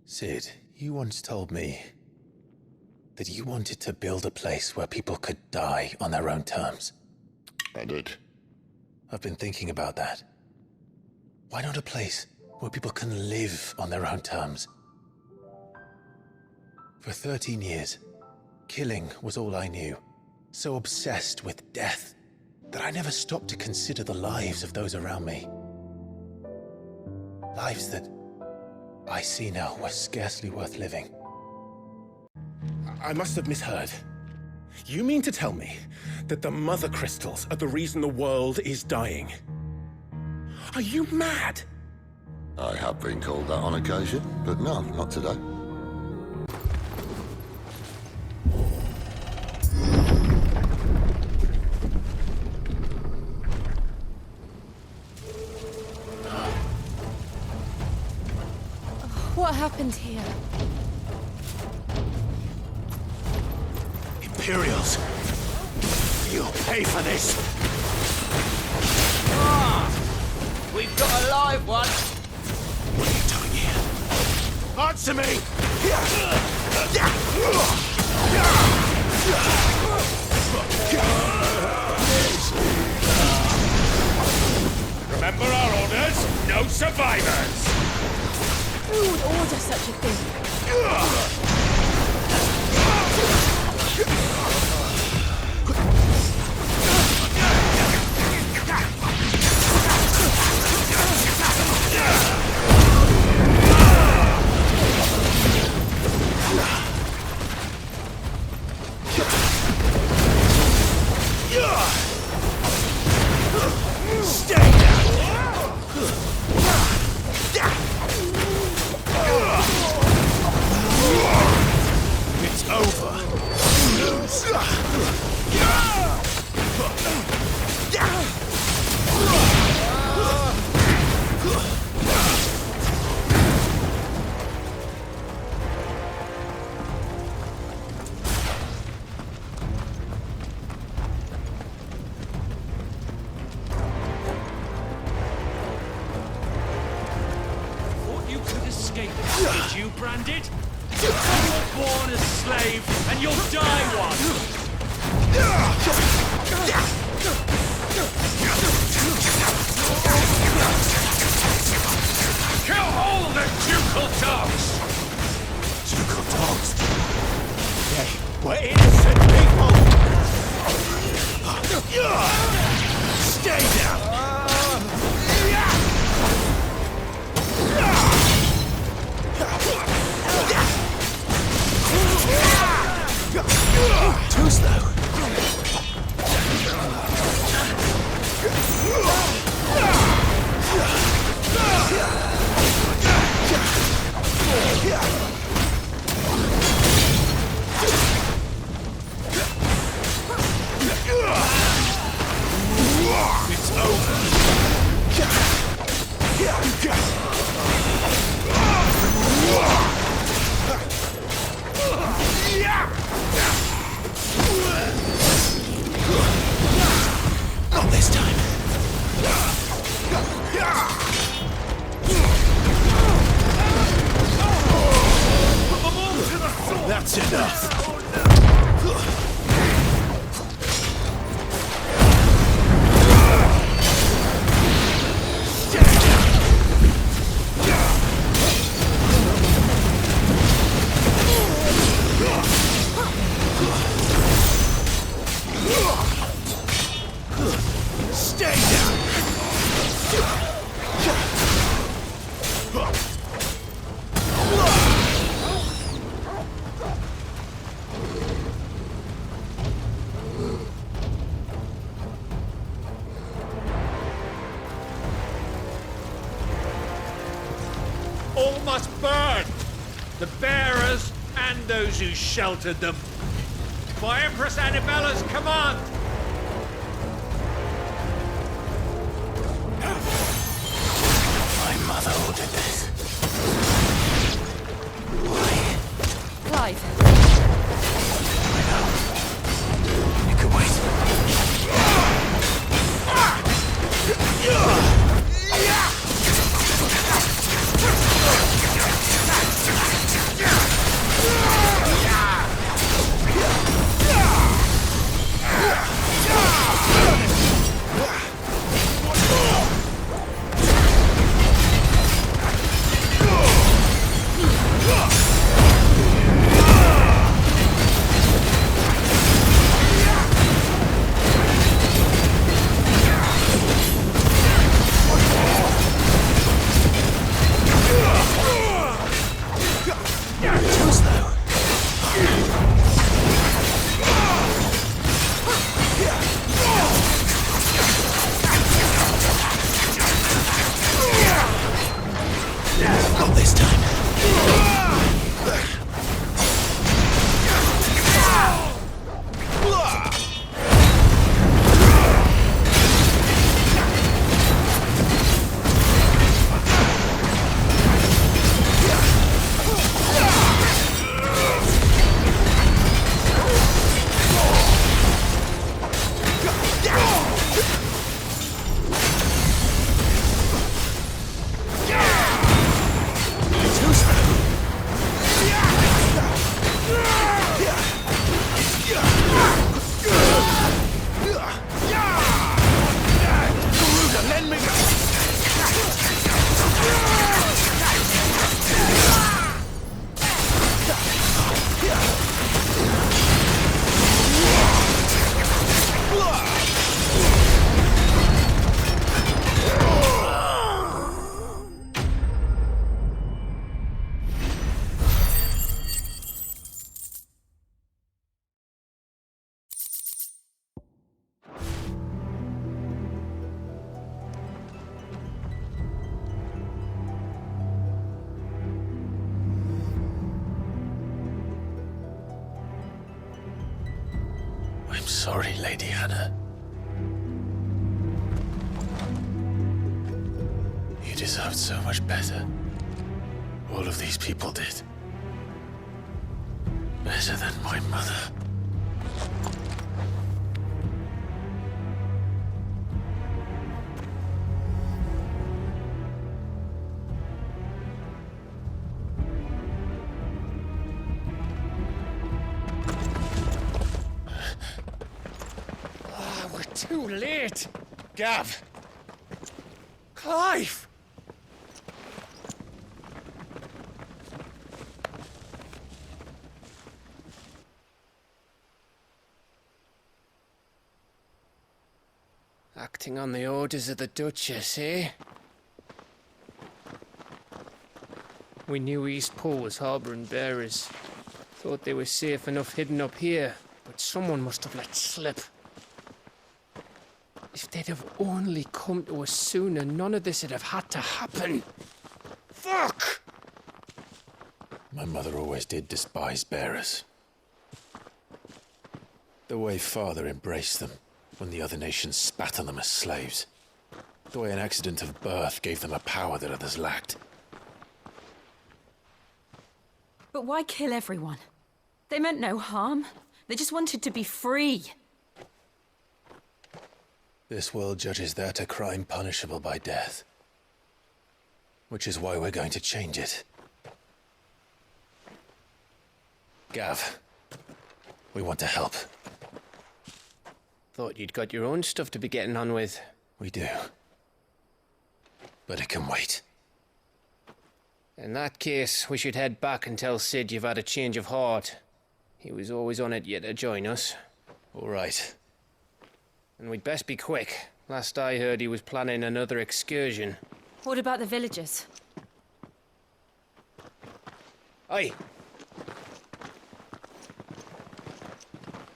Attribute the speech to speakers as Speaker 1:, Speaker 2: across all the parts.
Speaker 1: Sid, you once told me that you wanted to build a place where people could die on their own terms.
Speaker 2: I did.
Speaker 1: I've been thinking about that. Why not a place where people can live on their own terms? For 13 years, killing was all I knew. So obsessed with death that I never stopped to consider the lives of those around me. Lives that I see now were scarcely worth living.
Speaker 3: I must have misheard. You mean to tell me that the Mother Crystals are the reason the world is dying? Are you mad?
Speaker 2: I have been called that on occasion, but no, not today.
Speaker 4: What happened here?
Speaker 3: Imperials! You'll pay for this!
Speaker 5: We've got a live one!
Speaker 3: What are you doing here? Answer me! Remember our orders? No survivors!
Speaker 4: Who would order such a thing?
Speaker 3: It's over.
Speaker 6: Thought you could escape, did you, Branded? You were born a slave, and you'll die one! Kill all the ducal dogs!
Speaker 3: Ducal dogs. We're innocent people. Stay down. Too slow. It's over. Not this time. That's enough. Stay down!
Speaker 6: All must burn! The bearers and those who sheltered them. By Empress Annabella's command!
Speaker 1: My mother ordered this. Why?
Speaker 4: Clive.
Speaker 1: I know. You can wait. sorry, Lady Hannah. You deserved so much better. All of these people did. Better than my mother.
Speaker 3: We're too late. Gav. Clive.
Speaker 5: Acting on the orders of the Duchess, eh? We knew Eastport was harbouring bearers. Thought they were safe enough hidden up here, but someone must have let slip. If they'd have only come to us sooner, none of this would have had to happen. Fuck!
Speaker 1: My mother always did despise bearers. The way Father embraced them when the other nations spat on them as slaves. The way an accident of birth gave them a power that others lacked.
Speaker 4: But why kill everyone? They meant no harm. They just wanted to be free.
Speaker 1: This world judges that a crime punishable by death. Which is why we're going to change it. Gav, we want to help.
Speaker 5: Thought you'd got your own stuff to be getting on with.
Speaker 1: We do. But it can wait.
Speaker 5: In that case, we should head back and tell Sid you've had a change of heart. He was always on it yet to join us.
Speaker 1: All right.
Speaker 5: And we'd best be quick. Last I heard, he was planning another excursion.
Speaker 4: What about the villagers?
Speaker 5: Aye.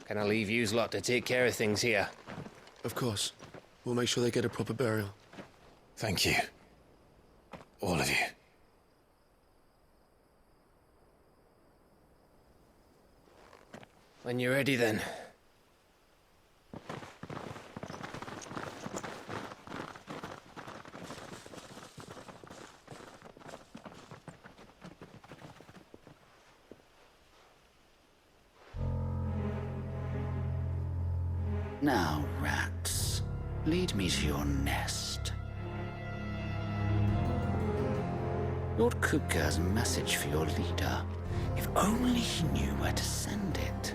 Speaker 5: Can I leave yous lot to take care of things here?
Speaker 7: Of course. We'll make sure they get a proper burial.
Speaker 1: Thank you. All of you.
Speaker 5: When you're ready, then.
Speaker 8: Now, rats, lead me to your nest. Lord Kupka has a message for your leader. If only he knew where to send it.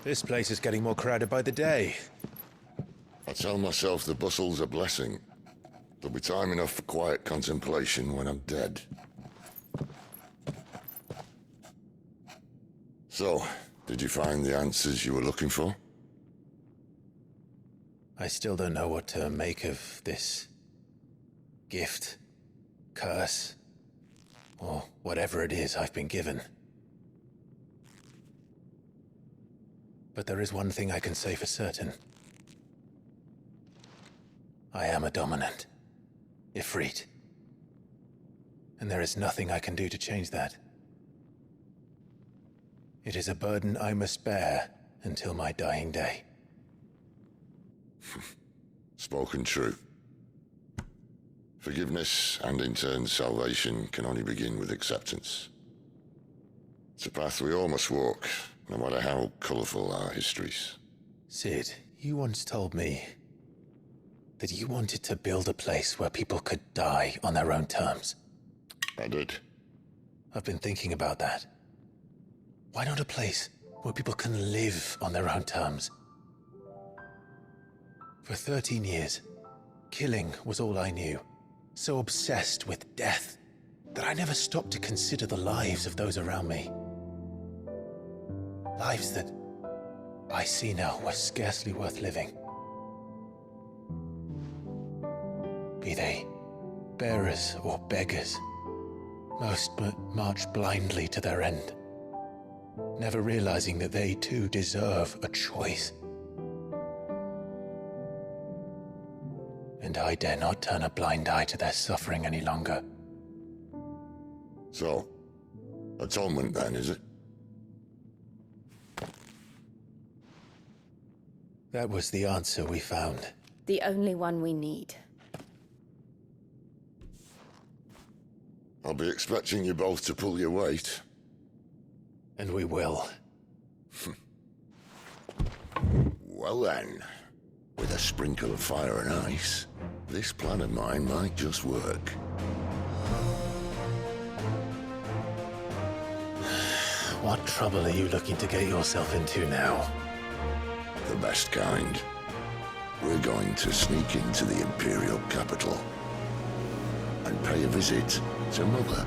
Speaker 1: This place is getting more crowded by the day.
Speaker 2: I tell myself the bustle's a blessing. There'll be time enough for quiet contemplation when I'm dead. So, did you find the answers you were looking for?
Speaker 1: I still don't know what to make of this gift, curse, or whatever it is I've been given. But there is one thing I can say for certain. I am a dominant, Ifrit. And there is nothing I can do to change that. It is a burden I must bear until my dying day.
Speaker 2: Spoken true. Forgiveness and in turn salvation can only begin with acceptance. It's a path we all must walk, no matter how colourful our histories.
Speaker 1: Sid, you once told me that you wanted to build a place where people could die on their own terms.
Speaker 2: I did.
Speaker 1: I've been thinking about that. Why not a place where people can live on their own terms? For 13 years, killing was all I knew. So obsessed with death that I never stopped to consider the lives of those around me. Lives that I see now were scarcely worth living. Be they bearers or beggars, most march blindly to their end, never realizing that they too deserve a choice. and I dare not turn a blind eye to their suffering any longer.
Speaker 2: So, atonement then, is it?
Speaker 1: That was the answer we found.
Speaker 4: The only one we need.
Speaker 2: I'll be expecting you both to pull your weight.
Speaker 1: And we will.
Speaker 2: Well then, with a sprinkle of fire and ice, this plan of mine might just work.
Speaker 1: What trouble are you looking to get yourself into now?
Speaker 2: The best kind. We're going to sneak into the Imperial capital and pay a visit to Mother.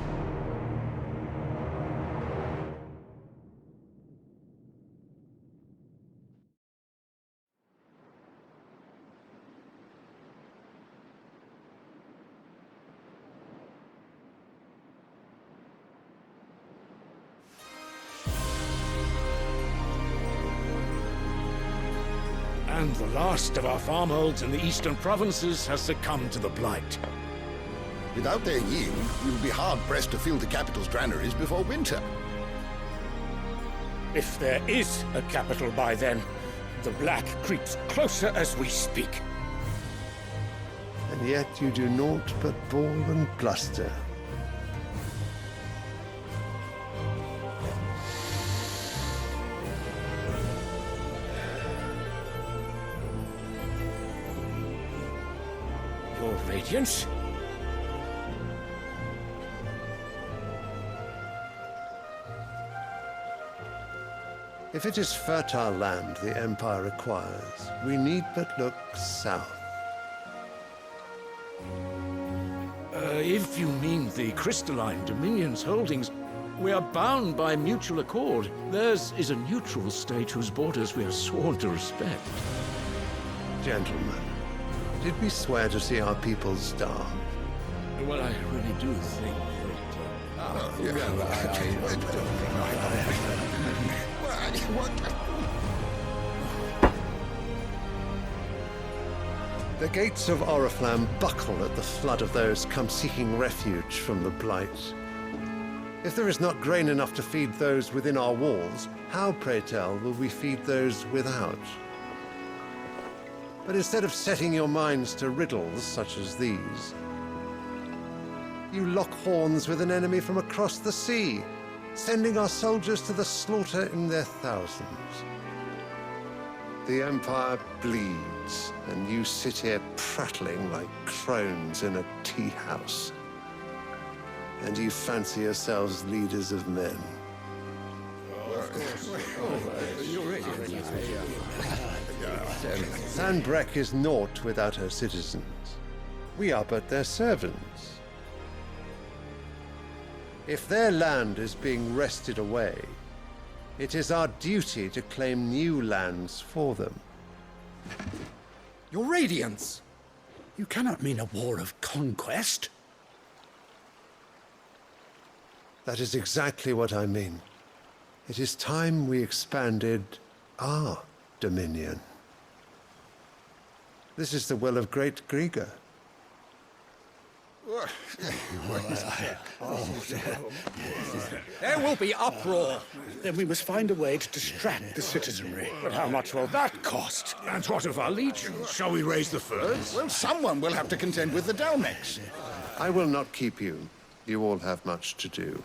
Speaker 3: And the last of our farmholds in the eastern provinces has succumbed to the Blight.
Speaker 9: Without their yield, we will be hard-pressed to fill the capital's granaries before winter.
Speaker 3: If there is a capital by then, the Black creeps closer as we speak.
Speaker 10: And yet you do naught but bawl and bluster.
Speaker 3: Your Radiance?
Speaker 10: If it is fertile land the Empire requires, we need but look south.
Speaker 3: If you mean the Crystalline Dominion's holdings, we are bound by mutual accord. Theirs is a neutral state whose borders we are sworn to respect.
Speaker 10: Gentlemen, did we swear to see our people starve?
Speaker 3: Well, I really do think
Speaker 10: The gates of Oriflamme buckle at the flood of those come seeking refuge from the Blight. If there is not grain enough to feed those within our walls, how, pray tell, will we feed those without? But instead of setting your minds to riddles such as these, you lock horns with an enemy from across the sea, sending our soldiers to the slaughter in their thousands. The Empire bleeds, and you sit here prattling like crones in a tea house. And you fancy yourselves leaders of men. Sanbreque is naught without her citizens. We are but their servants. If their land is being wrested away, it is our duty to claim new lands for them.
Speaker 9: Your Radiance! You cannot mean a war of conquest.
Speaker 10: That is exactly what I mean. It is time we expanded our dominion. This is the will of great Grieger.
Speaker 9: There will be uproar. Then we must find a way to distract the citizenry.
Speaker 3: But how much will that cost? And what of our legions? Shall we raise the furs?
Speaker 9: Well, someone will have to contend with the Dalmex.
Speaker 10: I will not keep you. You all have much to do.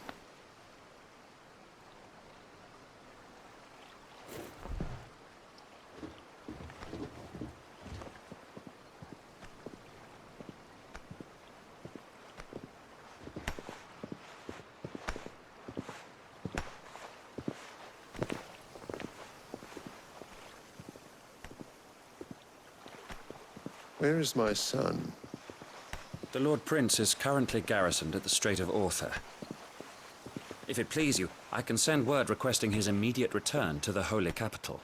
Speaker 10: Where is my son?
Speaker 11: The Lord Prince is currently garrisoned at the Strait of Author. If it please you, I can send word requesting his immediate return to the Holy Capital.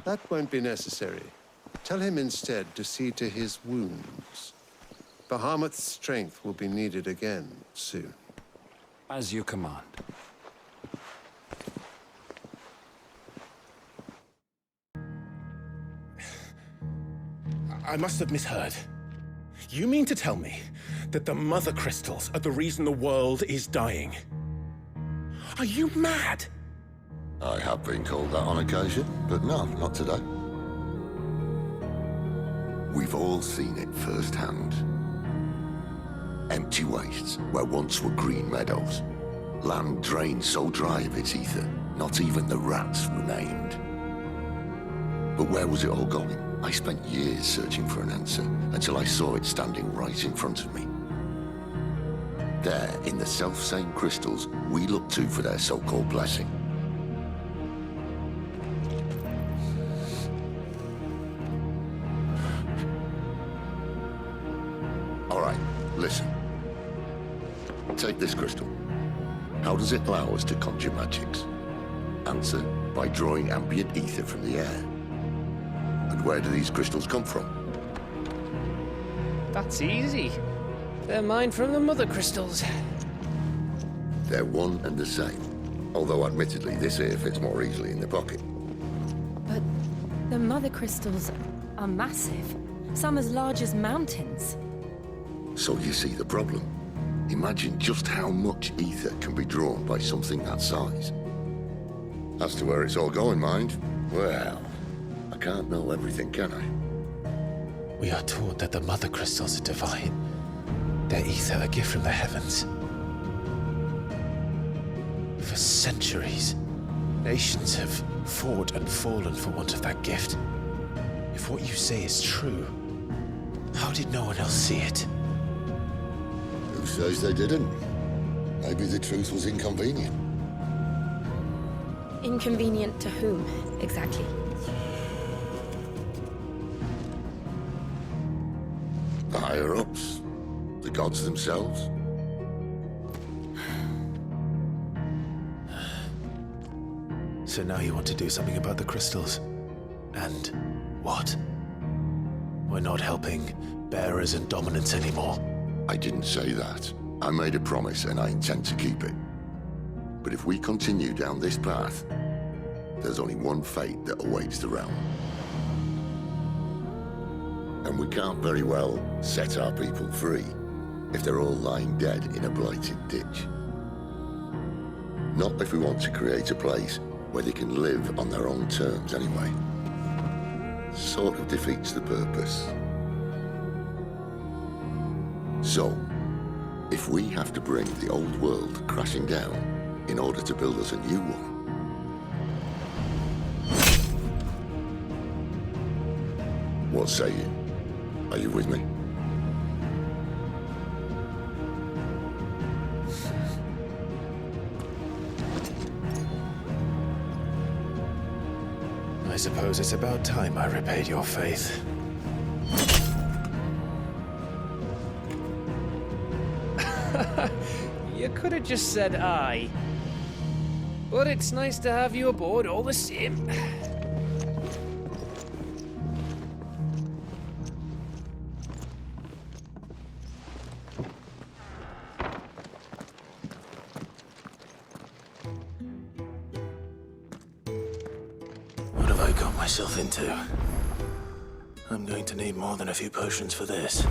Speaker 10: That won't be necessary. Tell him instead to see to his wounds. Bahamut's strength will be needed again soon.
Speaker 11: As you command.
Speaker 3: I must have misheard. You mean to tell me that the Mother Crystals are the reason the world is dying? Are you mad?
Speaker 2: I have been called that on occasion, but no, not today. We've all seen it firsthand. Empty wastes where once were green meadows. Land drained so dry of its ether, not even the rats remained. But where was it all going? I spent years searching for an answer, until I saw it standing right in front of me. There, in the self-same crystals we look to for their so-called blessing. All right, listen. Take this crystal. How does it allow us to conjure magics? Answer, by drawing ambient ether from the air. And where do these crystals come from?
Speaker 5: That's easy. They're mine from the Mother Crystals.
Speaker 2: They're one and the same. Although admittedly, this here fits more easily in the pocket.
Speaker 4: But the Mother Crystals are massive. Some as large as mountains.
Speaker 2: So you see the problem. Imagine just how much ether can be drawn by something that size. As to where it's all going, mind, well, I can't know everything, can I?
Speaker 1: We are taught that the Mother Crystals are divine. Their ether a gift from the heavens. For centuries, nations have fought and fallen for want of that gift. If what you say is true, how did no one else see it?
Speaker 2: Who says they didn't? Maybe the truth was inconvenient.
Speaker 4: Inconvenient to whom, exactly?
Speaker 2: The higher-ups? The gods themselves?
Speaker 1: So now you want to do something about the crystals? And what? We're not helping bearers and dominants anymore.
Speaker 2: I didn't say that. I made a promise and I intend to keep it. But if we continue down this path, there's only one fate that awaits the realm. And we can't very well set our people free if they're all lying dead in a blighted ditch. Not if we want to create a place where they can live on their own terms anyway. Sort of defeats the purpose. So, if we have to bring the old world crashing down in order to build us a new one, what say you? Are you with me?
Speaker 1: I suppose it's about time I repaid your faith.
Speaker 5: You could have just said aye. But it's nice to have you aboard all the same.
Speaker 1: What have I got myself into? I'm going to need more than a few potions for this.